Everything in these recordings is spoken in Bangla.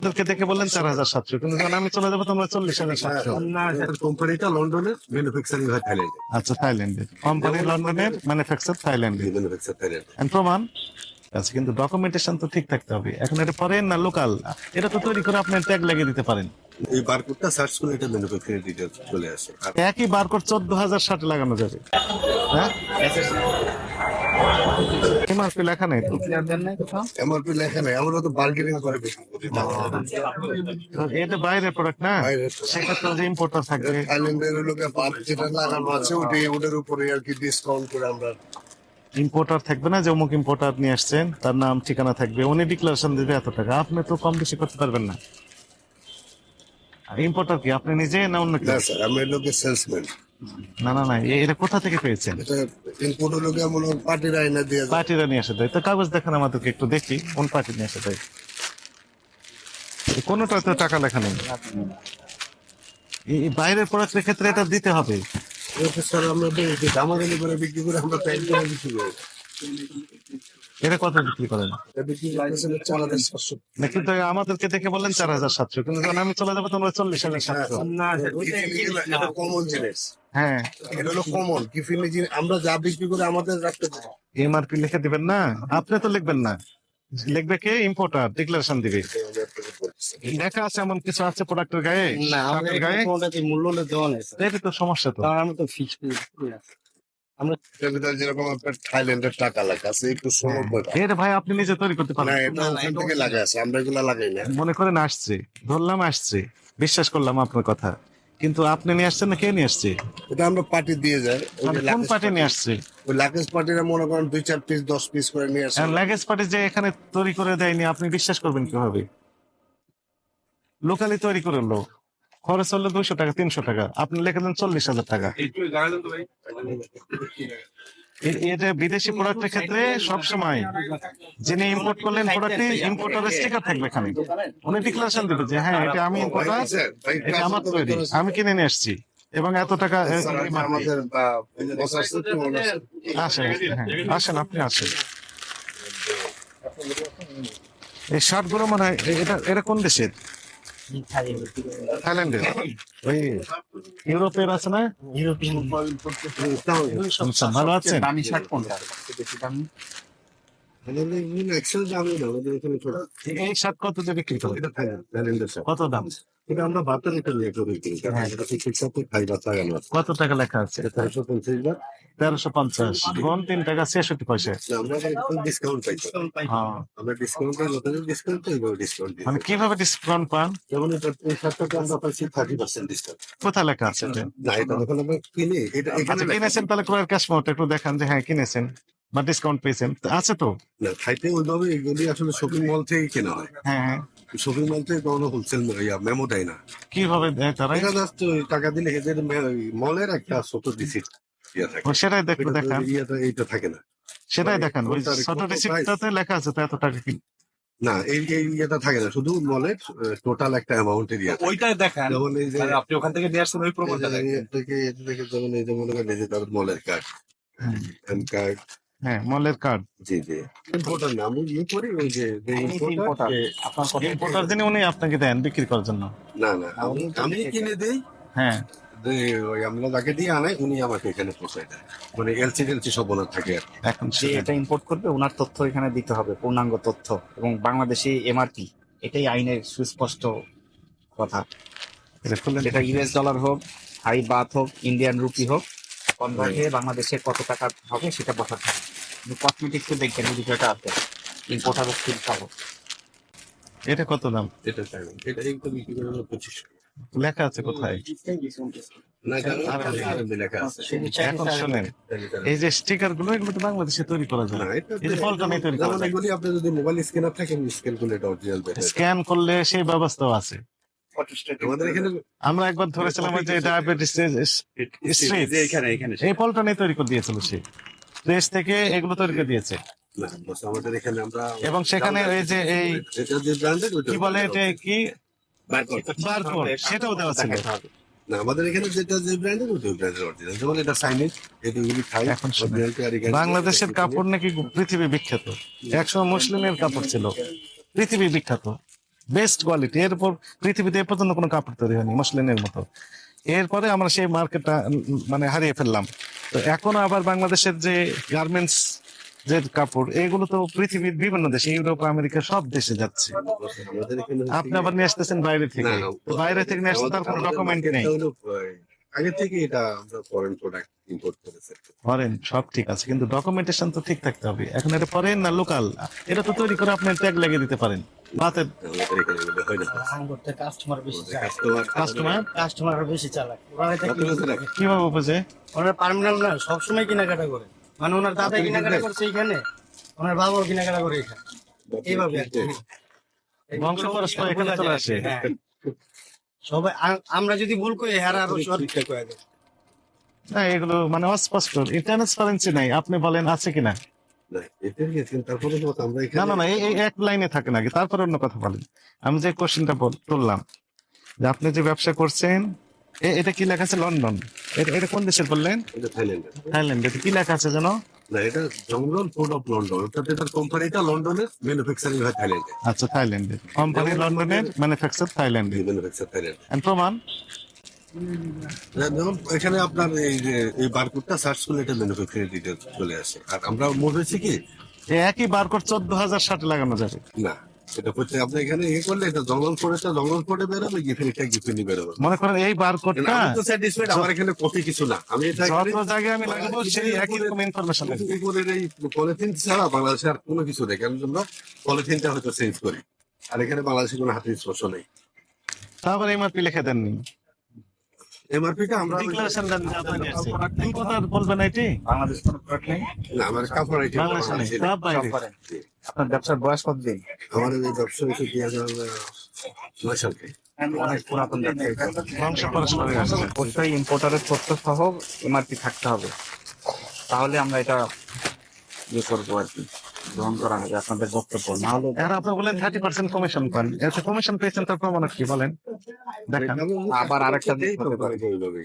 আমাদেরকে দেখে বললেন 4,700, কিন্তু যখন আমি চলে যাবো তোমরা 40,700। না, কোম্পানিটা লন্ডনে, ম্যানুফ্যাকচারিং হয় থাইল্যান্ডে। আচ্ছা, থাইল্যান্ডে কোম্পানি, লন্ডনের ম্যানুফ্যাকচার থাইল্যান্ডে। ম্যানুফ্যাকচার থাইল্যান্ডে। And প্রমাণ আছে, কিন্তু ডকুমেন্টেশন তো ঠিক থাকতে হবে। এখন এটা ফরেন না লোকাল, এটা তো তৈরি করে আপনি ট্যাগ লাগিয়ে দিতে পারেন। এই বারকোডটা সার্চ করলে এটা ম্যানুফ্যাকচারিং ডিটেইলস চলে আসে। আর একই বারকোড 14,060 লাগানো যাবে। হ্যাঁ, এমআরপি লেখা নেই তো। এমআরপি লেখা নাই, আমরা তো বার্গেনিং করে বেশি করি। এটা বাইরের প্রোডাক্ট না, বাইরের সেক্ষেত্রে যে ইম্পোর্টার থাকবে। থাইল্যান্ডের লোকে যেটা লাগানো আছে ওটার উপরে আর কি ডিসকাউন্ট করে আমরা। ইম্পোর্টার থাকবে না যে অমুক ইম্পোর্টার নিয়ে আসছেন, তার নাম ঠিকানা থাকবে, উনি ডিক্লারেশন দিবে এত টাকা, আপনি তো কম বেশি করতে পারবেন না। ইম্পোর্টার কি আপনি নিজে না অন্য কেউ? না স্যার, আমি লোকে সেলসম্যান। না না না, এটা কোথা থেকে পেয়েছেন? এটা ইম্পোর্ট লোকে মনে হয় পার্টির আইনা দিয়ে যায়। পার্টিরা নিয়ে আসে দেয়, তো কাগজ দেখান আমাদেরকে একটু দেখি কোন পার্টি নিয়ে আসে দেয়। কোনোটা তো টাকা লেখা নেই। এই বাইরের প্রোডাক্টের ক্ষেত্রে এটা দিতে হবে। ওকে স্যার, আমরা দামাদামি করে বিক্রি করে আমরা প্যাক করে বিক্রি করি। এটা কত বিক্রি করেন? এটা বিক্রি করতেছে 4,700। না, কিন্তু আমাদেরকে দেখে বললেন 4,700, কিন্তু যখন আমি চলে যাবো তোমরা 40,700। না, এটা কমন জিনিস। হ্যাঁ, এটা হলো কমন কি ফিনিশিং, আমরা যা বিক্রি করে আমাদের রাখতে হবে। এমআরপি লিখে দিবেন না, আপনি তো লিখবেন না, লিখবে কে? ইম্পোর্টার ডিক্লারেশন দিবে। লেখা আছে এমন কিছু আছে প্রোডাক্টের গায়ে? না, আমাদের শার্টের গায়ে কোনোটাতে মূল্য দেওয়া নেই স্যার। এটা তো সমস্যা তো। কারণ আমরা তো ফিক্সড করি না। আমরা এটার ভিতরে যেরকম আপনার থাইল্যান্ডের টাকা লেখা আছে একটু সময় করে। এটা ভাই আপনি নিজে তৈরি করতে না, পারেন। এটা ওখান থেকে লাগা আছে, আমরা এগুলা লাগাই না। মনে করেন আসছে, ধরলাম আসছে, বিশ্বাস করলাম আপনার কথা, কিন্তু আপনি নিয়ে আসছেন না কে নিয়ে আসছে? এটা আমরা পার্টি দিয়ে যাই। মানে কোন পার্টি নিয়ে আসছে? ওই লাকেজ পার্টিরা মনে করেন 2-4 পিস 10 পিস করে নিয়ে আসে। লাগেজ পার্টি যে এখানে তৈরি করে দেয়নি, আপনি বিশ্বাস করবেন কিভাবে? লোকালি তৈরি করে লো, খরচ হলো 200 টাকা 300 টাকা, আপনি লিখে দেন 40,000 টাকা। এটা বিদেশি প্রোডাক্টের ক্ষেত্রে সবসময় যিনি ইম্পোর্ট করলেন প্রোডাক্টে ইম্পোর্টারের স্টিকার থাকবে এখানে, উনি ডিক্লারেশন দেবে যে হ্যাঁ এটা আমি ইম্পোর্টার, এটা আমার তৈরি, আমি কিনে নিয়ে আসছি এবং এত টাকা। আমাদের বস আছে তো, আসেন, হ্যাঁ আসেন, আপনি আসেন। এই শার্ট গুলো মনে হয় এটা কোন দেশের? থাইল্যান্ডের। ওই ইউরোপের আছে না? আচ্ছা, ভালো আছেন? দামি শার্ট কোনটা? বেশি দামি? actually দামি না, আমাদের এখানে ছোট। এই শার্ট কত দিয়ে বিক্রি করে? এটা থাইল্যান্ডের সাথে। কত দাম? এটা আমরা ভাতের এটা নিয়ে করি। হ্যাঁ, এটা ঠিক সাথে খাই ভাত লাগানো আছে। কত টাকা লেখা আছে? 450 বাট। 1350 গুণ 3 টাকা 66 পয়সা। আমরা একটু ডিসকাউন্ট পাইছি। হ্যাঁ, আমরা ডিসকাউন্টের মধ্যে ডিসকাউন্ট তো এবার ডিসকাউন্ট দিই। মানে কিভাবে ডিসকাউন্ট পান? যেমন এটা এই শার্টটাতে আমরা পাইছি 30% ডিসকাউন্ট। কোথায় লেখা আছে এটা? না, এটা যখন আমরা কিনি এটা এখানে আচ্ছা, কিনেছেন তাহলে ক্রয়ের ক্যাশ মোট একটু দেখান যে হ্যাঁ কিনেছেন বা ডিসকাউন্ট পেয়েছেন, আছে তো? না, খাইতে ওইভাবে এগুলি আসলে শপিং মল থেকে কেনা হয়। হ্যাঁ হ্যাঁ, শপিং মল থেকে কোনো হোলসেল মেমো দেয় না। কিভাবে দেয় তারা? এটা জাস্ট টাকা দিলে এদের মলের একটা ছোট রিসিপ্ট ইয়ে থাকে। ও, সেটাই দেখতে দেখান, এইটা থাকে না। সেটাই দেখান, ওই কোনটার ছোট কত রিসিপ্টটাতে লেখা আছে তো এত টাকা কি। না, এই ইয়েটা থাকে না, শুধু মলের টোটাল একটা অ্যামাউন্টের ইয়ে থাকে। ওইটাই দেখান, যেমন এই যে মানে আপনি ওখান থেকে নিয়ে আসছেন ওই প্রমাণটা দেখেন। এর থেকে যেমন এই যে মনে করেন এই যে তার মলের কার্ড, প্যান কার্ড। হ্যাঁ, মলের কার্ড। জি জি, ইম্পোর্টার না, আমি ই করি ওই যে ইম্পোর্টার। ইম্পোর্টার। আপনার ইম্পোর্টার যিনি উনি আপনাকে দেন বিক্রি করার জন্য। না না, আমি কিনে দিই, হ্যাঁ, ওই আমরা যাকে দিয়ে আনাই উনি আমাকে এখানে পৌঁছায় দেয়। মানে এলসি সব ওনার থাকে আর কি। এখন যে এটা ইম্পোর্ট করবে ওনার তথ্য এখানে দিতে হবে, পূর্ণাঙ্গ তথ্য এবং বাংলাদেশি এমআরপি, এটাই আইনের সুস্পষ্ট কথা। এটা খুললেন। সেটা ইউএস ডলার হোক, থাই বাত হোক, ইন্ডিয়ান রুপি হোক, কনভার্টে বাংলাদেশে কত টাকা হবে সেটা বসাতে হবে। কসমেটিক্স দেখবেন এই বিষয়টা আছে, ইম্পোর্টার স্কিল পাবো। এটা কত দাম? এটা চাই এটা একটু বিক্রি করে হলো 25। লেখা আছে কোথায়? না, এটা আরবি লেখা আছে। এখন শোনেন, এই যে স্টিকার গুলো এগুলো তো বাংলাদেশে তৈরি করা যায়, না, এটা এই যে পল্টনে তৈরি করা যেমন যায়। এগুলি আপনি যদি মোবাইল স্ক্যানার থাকে স্ক্যান করলে এটা অরিজিনাল বের হয়। স্ক্যান করলে সেই ব্যবস্থাও আছে। আমাদের এখানে আমরা একবার ধরেছিলাম ওই যে ডায়াবেটিস স্ট্রিট, এই পল্টনে তৈরি করে দিয়েছিল সে, দেশ থেকে এগুলো তৈরি করে দিয়েছে। না, বস, আমাদের এখানে আমরা এবং সেখানে এই যে এই এটা যে ব্র্যান্ডেড ওইটা কি বলে এটা কি বারকোড। বারকোড, সেটাও দেওয়া ছিল। না, আমাদের এখানে যেটা যে ব্র্যান্ডেড ওইটা ব্র্যান্ডের অরিজিনাল। যেমন এটা সাইনিজ, এটা এগুলি থাই। এখন শুনুন, বাংলাদেশের কাপড় নাকি পৃথিবী বিখ্যাত, একসময় মুসলিমের কাপড় ছিল, পৃথিবী বিখ্যাত, বেস্ট কোয়ালিটি, এরপর পৃথিবীতে এ পর্যন্ত কোনো কাপড় তৈরি হয়নি মসলিনের মতো। এরপরে আমরা সেই মার্কেটটা মানে হারিয়ে ফেললাম। তো এখনো আবার বাংলাদেশের যে গার্মেন্টস যে কাপড়, এগুলো তো পৃথিবীর বিভিন্ন দেশে, ইউরোপ আমেরিকা সব দেশে যাচ্ছে। আমাদের এখানে হচ্ছে আপনি আবার নিয়ে আসতেছেন বাইরে থেকে, না, তো বাইরে থেকে নিয়ে আসতে তার কোনো আমাদের ডকুমেন্ট নেই। মার্কেটটা হলো, আগে থেকে এটা আমরা ফরেন প্রোডাক্ট ইম্পোর্ট করেছি। ফরেন সব ঠিক আছে, কিন্তু ডকুমেন্টেশন তো ঠিক থাকতে হবে। এখন এটা ফরেন না লোকাল, এটা তো তৈরি করে আপনি ট্যাগ লাগিয়ে দিতে পারেন বাতে। আমাদের এখানে এগুলো হয় না। করতে কাস্টমার বেশি চালাক। কাস্টমার বেশি চালাক। ওরা এটা কত বছর আগে? কিভাবে বুঝে? ওনার পার্মানেন্ট না, সবসময় কেনাকাটা করে। মানে ওনার দাদা কেনাকাটা করছে এখানে, ওনার বাবাও কেনাকাটা করে এখানে। এইভাবে আর কি। বংশ পরস্পর এখানে চলে আসে। হ্যাঁ। সবাই আমরা যদি ভুল করি হ্যাঁ আরো সঠিকটা কয়ে দেয়। না, এগুলো মানে অস্পষ্ট, ট্রান্সপারেন্সি নাই। আপনি বলেন আছে কিনা? না, এটার গেছেন, তারপরে তো আমরা না এখানে না না, এই এক লাইনে থাকে নাকি? তারপরে অন্য কথা বলেন। আমি যে কোশ্চেনটা তুললাম, যে আপনি যে ব্যবসা করছেন, এটা কি লেখা আছে লন্ডন? এটা কোন দেশের বললেন? এটা থাইল্যান্ডে। থাইল্যান্ড। এটা কি লেখা আছে যেন? না, এটা জঙ্গল ফুড অফ লন্ডন, অর্থাৎ এটার কোম্পানিটা লন্ডনের, ম্যানুফ্যাকচারিং হয় থাইল্যান্ডে। আচ্ছা, থাইল্যান্ডের কোম্পানি, লন্ডনের, ম্যানুফ্যাকচার থাইল্যান্ডে। Manufacture Thailand. And প্রমাণ? যেমন এখানে আপনার এই যে এই বারকোডটা সার্চ করলে এটা ম্যানুফ্যাকচারিং ডিটেলস চলে আসে। আর আমরা মনে হয়েছে কি এই একই বারকোড 14,060 লাগানো যাবে। না, এটা হচ্ছে আপনি এখানে করলে এটা জঙ্গল ফোর্ডে বেরোবে, গিফিনিটা গিফিনি বেরোবে। মনে করেন এই বারকোডটা আমি তো স্যাটিসফাইড, আমার এখানে কপি কিছু না, আমি এটা যত জায়গায় আমি লাগাবো সেই একই রকম ইনফরমেশন লাগবে। উপরের এই পলিথিন ছাড়া বাংলাদেশে আর কোনো কিছু নেই, কারণ আমরা পলিথিনটা হয়তো চেঞ্জ করি, আর এখানে বাংলাদেশে কোনো হাতের স্পর্শ নেই। তারপরে এমআরপি লিখে দেননি, এমআরপিটা আমরা ডিক্লারেশন দেন যে আপনার আছে। এই কথা বলবেন এটি? বাংলাদেশ কোনো প্রোডাক্ট নেই, না, আমার কাপড় আইটেম বাংলাদেশে নেই, সব সব বাইরে। করেন। আপনার ব্যবসার বয়স কতদিন? আমার এই ব্যবসা হচ্ছে 2009 সাল থেকে। অনেক পুরাতন ব্যবসা এটা। বংশ পরস্পরে আসছে। অবশ্যই ইম্পোর্টারের তথ্য সহ এমআরপি থাকতে হবে, তাহলে আমরা এটা ইয়ে করবো আর কি, গ্রহণ করা হবে আপনাদের বক্তব্য। না হলে আর আপনি বলেন 30% কমিশন পান, এত কমিশন পেয়েছেন তার প্রমাণ কি বলেন? দেখেন, আবার আরেকটা দিক এটাই তো হতে পারে। ওইভাবে।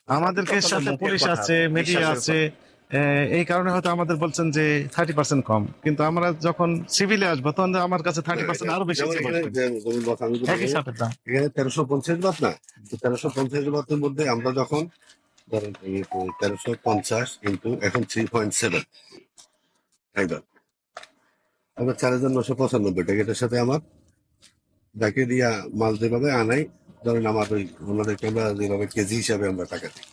আমাদের সাথে পুলিশ আছে, মিডিয়া আছে, এই কারণে হয়তো আমাদের বলছেন যে 30% কম, কিন্তু আমরা যখন সিভিলে আসবো তখন আমার কাছে 30% আরো বেশি যেমন ছিল। এখানে যেমন কথা আমি বলি, একই সাথে দাম। এখানে 1350 বাত না, 1350 বাতের মধ্যে আমরা যখন ধরেন 1350 কিন্তু এখন 3.7 একদম, আমরা 4,995 টাকা। এটার সাথে আমার যাকে দিয়া মাল যেভাবে আনাই, ধরেন আমার ওই ওনাদেরকে আমরা যেভাবে কেজি হিসাবে আমরা টাকা দিই,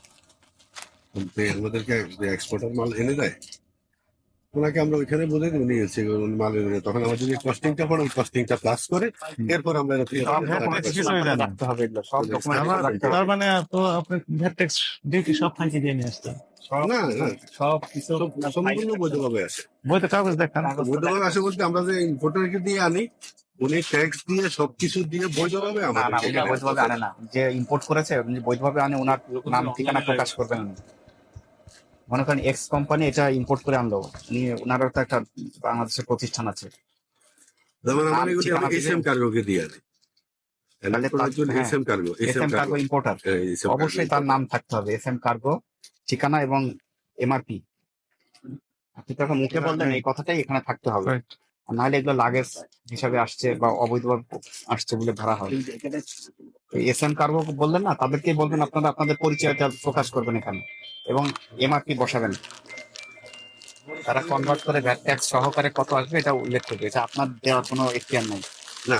কিন্তু আমাদেরকে যে এক্সপোর্টার মাল এনে দেয় ওনাকে আমরা ওইখানে বলে দিই, উনি হচ্ছে মাল এনে দেয়। তখন আমাদের যে কস্টিংটা পড়ে ওই কস্টিংটা প্লাস করে এরপর আমরা এটা ফিরে সব টাকা document দিই। কিছুই জানেন না। রাখতে হবে, এগুলো সব document আমার- রাখতে হবে। তার মানে তো আপনি ভ্যাট ট্যাক্স ডিউটি সব ফাঁকি দিয়ে নিয়ে আসতেন। না, না, সব কিছু সম্পূর্ণ বৈধভাবে আসে। বইতে কাগজ দেখান। বৈধভাবে আসে বলতে আমরা যে ইম্পোর্টারকে দিয়ে আনি, উনি ট্যাক্স দিয়ে সবকিছু দিয়ে বৈধভাবে না না, আমাদের উনি বৈধভাবে আনে না, যে ইম্পোর্ট করেছে উনি বৈধভাবে আনে, ওনার নাম ঠিকানা প্রকাশ করবেন উনি। মনে করেন এক্স কোম্পানি এটা ইম্পোর্ট করে আনলো, উনি ওনারও তো একটা বাংলাদেশের প্রতিষ্ঠান আছে, যেমন আমার নাম, এগুলি ঠিকানা আমি এসএম কার্গোকে দিয়ে আনি। তাহলে তার- হ্যাঁ, SM cargo, SM cargo importer, অবশ্যই তার নাম থাকতে হবে, এসএম কার্গো, ঠিকানা এবং এমআরপি। আপনি তো এখন মুখে বললেন এই কথাটাই এখানে থাকতে হবে, Right. আর নাহলে এগুলো লাগেজ হিসাবে আসছে বা অবৈধভাবে আসছে বলে ধরা হয়। এসএম কার্গো বললেন না, তাদেরকেই বলবেন আপনারা আপনাদের পরিচয়টা প্রকাশ করবেন এখানে এবং এমআরপি বসাবেন। তারা কনভার্ট করে ভ্যাট ট্যাক্স সহকারে কত আসবে এটা উল্লেখ করবে, এটা আপনার দেওয়ার কোনো এখতিয়ার নেই, না,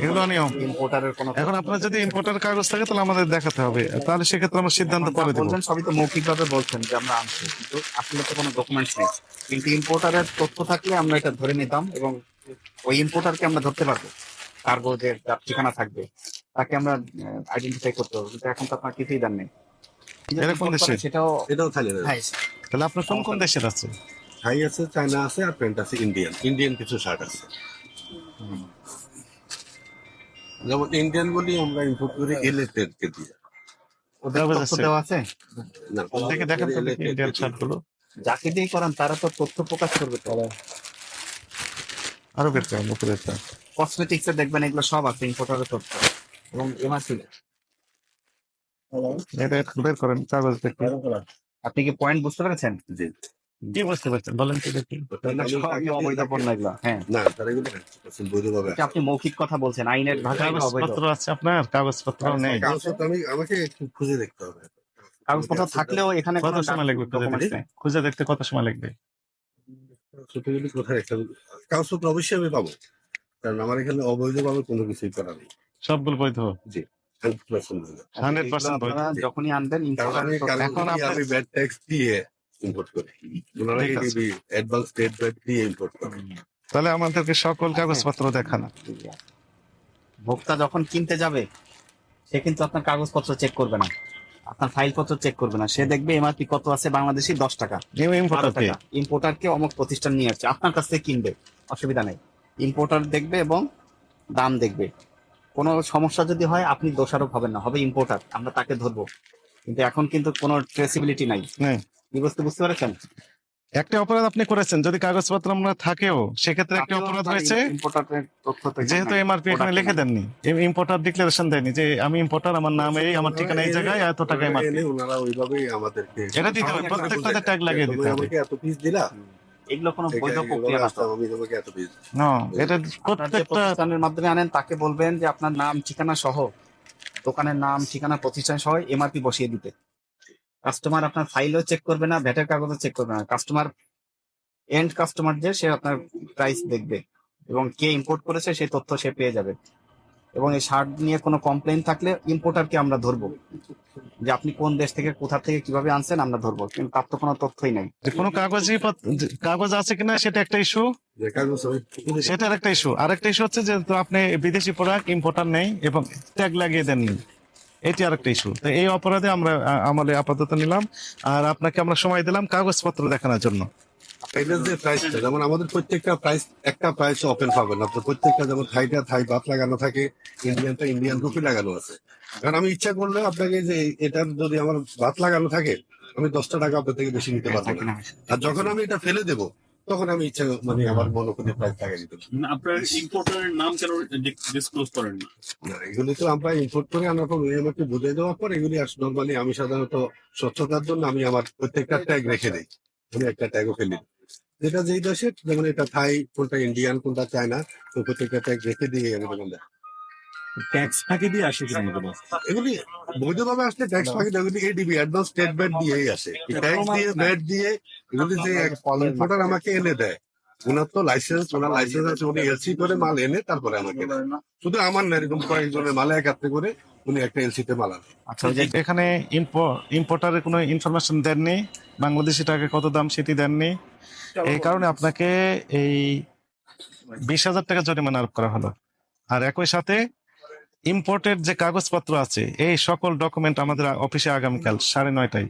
এগুলো নিয়ম। ইম্পোর্টারের কোনো। এখন আপনার যদি ইম্পোর্টার কাগজ থাকে তাহলে আমাদের দেখাতে হবে, তাহলে সেক্ষেত্রে আমরা সিদ্ধান্ত এখন পরে যা দেবো। বললেন সবই তো মৌখিকভাবে বলছেন যে আমরা আনছি, কিন্তু আসলে তো কোনো ডকুমেন্টস নেই। কিন্তু ইম্পোর্টারের তথ্য থাকলে আমরা এটা ধরে নিতাম এবং ওই ইম্পোর্টারকে আমরা ধরতে পারবো, কার্গো যে যার ঠিকানা থাকবে তাকে আমরা আইডেন্টিফাই করতে হবে, কিন্তু এখন তো আপনার কিছুই দেন নেই। এটা কোন দেশে? সেটাও এটাও থাইল্যান্ড। হ্যাঁ, তাহলে আপনার কোন কোন দেশের আছে? থাই আছে, চায়না আছে, আর প্যান্ট আছে ইন্ডিয়ান কিছু শার্ট আছে। যেমন ইন্ডিয়ান বলি আমরা ইম্পোর্ট করি এলেটেড কে দিয়ে। ওদের কাগজ তথ্য আছে? দেওয়া আছে, না, দেখে দেখেন তো দেখি elected ইন্ডিয়ান কে দিয়ে। শার্টগুলো। যাকে দিয়ে করান তারা তো তথ্য প্রকাশ করবে তো। আরো বের করেন উপরেরটা। কসমেটিক্স এ দেখবেন এগুলো সব আছে ইম্পোর্টারের তথ্য এবং এমআরপি। এটা বের করেন কাগজ দেখে। আপনি কি পয়েন্ট বুঝতে পেরেছেন? জি। কি বুঝতে পারছেন বলেন তো দেখি। সবই অবৈধ পণ্য এগুলো। হ্যাঁ, না তারা এগুলো 100% বৈধভাবে এটা আপনি মৌখিক কথা বলছেন, আইনের ভাষায় এটা অবৈধ। কাগজপত্র আছে আপনার? কাগজপত্র নেই? কাগজপত্র আমাকে একটু খুঁজে দেখতে হবে। কাগজপত্র থাকলেও এখানে কত কোনো সময় লাগবে খুঁজে ডকুমেন্টস দেখতে? নেই। খুঁজে দেখতে কত সময় লাগবে? কাগজপত্রগুলি কোথায় একটা কাগজপত্র অবশ্যই আমি পাবো, কারণ আমার এখানে অবৈধভাবে কোনো কিছুই করা নেই। সবগুলো বৈধ? জি 100% বৈধ। 100% বৈধ? আপনারা যখনই আনবেন কারণ আমি এখন আমি আপনার- ব্যাড ট্যাক্স দিয়ে ইম্পোর্ট করি, ওনারা ঠিক আছে। এডিবি অ্যাডভান্স স্টেট ব্যাড দিয়ে ইম্পোর্ট করে। তাহলে আমাদেরকে সকল কাগজপত্র দেখান। ভোক্তা যখন কিনতে যাবে সে কিন্তু আপনার কাগজপত্র চেক করবে না, আপনার ফাইলপত্র চেক করবে না, সে দেখবে এমআরপি কত আছে বাংলাদেশি 10 টাকা, 12 ইম্পোর্টারকে টাকা। ইম্পোর্টারকে অমুক প্রতিষ্ঠান নিয়ে আসছে, আপনার কাছ থেকে কিনবে, অসুবিধা নেই। ইম্পোর্টার দেখবে এবং দাম দেখবে। কোনো সমস্যা যদি হয় আপনি দোষারোপ হবেন না, হবে ইম্পোর্টার, আমরা তাকে ধরবো। কিন্তু এখন কিন্তু কোনো ট্রেসিবিলিটি নাই। নেই। কি বুঝতে পেরেছেন? একটা অপরাধ আপনি করেছেন, যদি কাগজপত্র আমরা থাকেও সেক্ষেত্রে একটা অপরাধ হয়েছে, ইম্পোর্টারের তথ্য তো এখানে যেহেতু নাই। এমআরপি এখানে লিখে দেননি, ইম্পোর্টার ডিক্লারেশন দেয়নি যে আমি ইম্পোর্টার, আমার নাম এই, আমার ঠিকানা এই জায়গায়, এত টাকা এমআরপি। এনে ওনারা ওইভাবেই আমাদেরকে এটা দিতে হবে, প্রত্যেকটাতে ট্যাগ লাগিয়ে দিতে তুমি হবে। আমাকে এত পিস দিলা, এগুলো কোনো বৈধ এগুলো প্রক্রিয়া না তো। আসলাম, আমি তোমাকে এত পিস। না, এটা আপনার যে প্রত্যেকটা প্রতিষ্ঠানের মাধ্যমে আনেন তাকে বলবেন যে আপনার নাম ঠিকানা সহ, দোকানের নাম ঠিকানা প্রতিষ্ঠান সহ এমআরপি বসিয়ে দিতে। কাস্টমার আপনার ফাইলও চেক করবে না, ভ্যাটের কাগজও চেক করবে না। কাস্টমার এন্ড কাস্টমার যে সে আপনার প্রাইস দেখবে এবং কে ইম্পোর্ট করেছে সেই তথ্য সে পেয়ে যাবে। এবং এই শার্ট নিয়ে কোনো কমপ্লেইন থাকলে ইম্পোর্টারকে আমরা ধরবো, যে আপনি কোন দেশ থেকে কোথা থেকে কিভাবে আনছেন আমরা ধরবো, কিন্তু তার তো কোনো তথ্যই নাই। যে কোনো কাগজ আছে কিনা সেটা একটা ইস্যু, যে কাগজ আমি সেটার একটা ইস্যু। আরেকটা ইস্যু হচ্ছে যে তো আপনি বিদেশি প্রোডাক্ট ইম্পোর্টার নেই এবং ট্যাগ লাগিয়ে দেননি, এটি আরেকটা ইস্যু। তো এই অপরাধে আমরা আমলে আপাতত নিলাম, আর আপনাকে আমরা সময় দিলাম কাগজপত্র দেখানোর জন্য। এটার যে প্রাইসটা, যেমন আমাদের প্রত্যেকটা প্রাইস একটা প্রাইস ওপেন পাবেন আপনার, প্রত্যেকটা যেমন থাইটা থাই বাত লাগানো থাকে, ইন্ডিয়ানটা ইন্ডিয়ান রুপি লাগানো আছে। কারণ আমি ইচ্ছা করলে আপনাকে যে এটার যদি আমার বাত লাগানো থাকে, আমি 10টা টাকা আপনার থেকে বেশি নিতে পারবো না। আর যখন আমি এটা ফেলে দেবো তখন আমি ইচ্ছা মানে আমার মনে করে প্রাইস লাগাই দিতে পারবো। আপনার ইম্পোর্টারের নাম কেন ডিসক্লোজ করেন না? না, এগুলি তো আমরা ইম্পোর্ট করে আনার পর আমাকে বুঝে দেওয়ার পর এগুলি নর্মালি আমি সাধারণত স্বচ্ছতার জন্য আমি আমার প্রত্যেকটা ট্যাগ রেখে দিই, আমি একটা ট্যাগও ফেলি না। যেটা যেই দেশের, যেমন এটা থাই, কোনটা ইন্ডিয়ান, কোনটা চায়না, তো প্রত্যেকটা ট্যাগ রেখে দিয়ে আমি তখন দেয়। ট্যাক্স ফাঁকি দিয়ে আসে কিনা এগুলো? এগুলি বৈধভাবে আসলে ট্যাক্স ফাঁকি দেয়, এগুলি এডিবি অ্যাডভান্স স্টেট ব্যাট দিয়েই আসে, ট্যাক্স দিয়ে ব্যাট দিয়ে এগুলি যে ইম্পোর্টার আমাকে এনে দেয়, ওনার তো লাইসেন্স, ওনার লাইসেন্স আছে, উনি এলসি করে মাল এনে তারপরে আমাকে দেয়। শুধু আমার না, এরকম কয়েকজনের মালে একাত্রে করে উনি একটা এলসিতে মাল আনে। আচ্ছা, ওই যে এখানে ইম্পোর্টারের কোনো ইনফরমেশন দেননি, বাংলাদেশি টাকা কত দাম সেটি দেননি, এই কারণে আপনাকে এই 20,000 টাকা জরিমানা আরোপ করা হলো। আর একই সাথে ইম্পোর্টের যে কাগজপত্র আছে এই সকল ডকুমেন্ট আমাদের অফিসে আগামীকাল 9:30টায়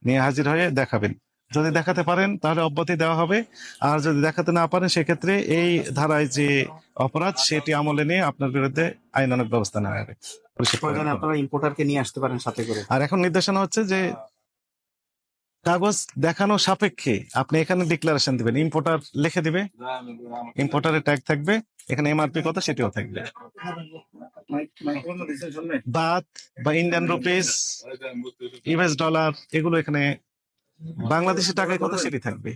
নিয়ে হাজির হয়ে দেখাবেন। যদি দেখাতে পারেন তাহলে অব্যাহতি দেওয়া হবে, আর যদি দেখাতে না পারেন সেক্ষেত্রে এই ধারায় যে অপরাধ সেটি আমলে নিয়ে আপনার বিরুদ্ধে আইনানুগ ব্যবস্থা নেওয়া হবে। প্রয়োজনে আপনারা ইম্পোর্টারকে নিয়ে আসতে পারেন সাথে করে। আর এখন নির্দেশনা হচ্ছে যে কাগজ দেখানো সাপেক্ষে আপনি এখানে ডিক্লারেশন দিবেন, ইম্পোর্টার লিখে দিবে, ইম্পোর্টারের ট্যাগ থাকবে, এখানে এমআরপি কত সেটিও থাকবে, বাত বা ইন্ডিয়ান রুপিস, ইউএস ডলার, এগুলো এখানে বাংলাদেশি টাকায় কত সেটি থাকবে।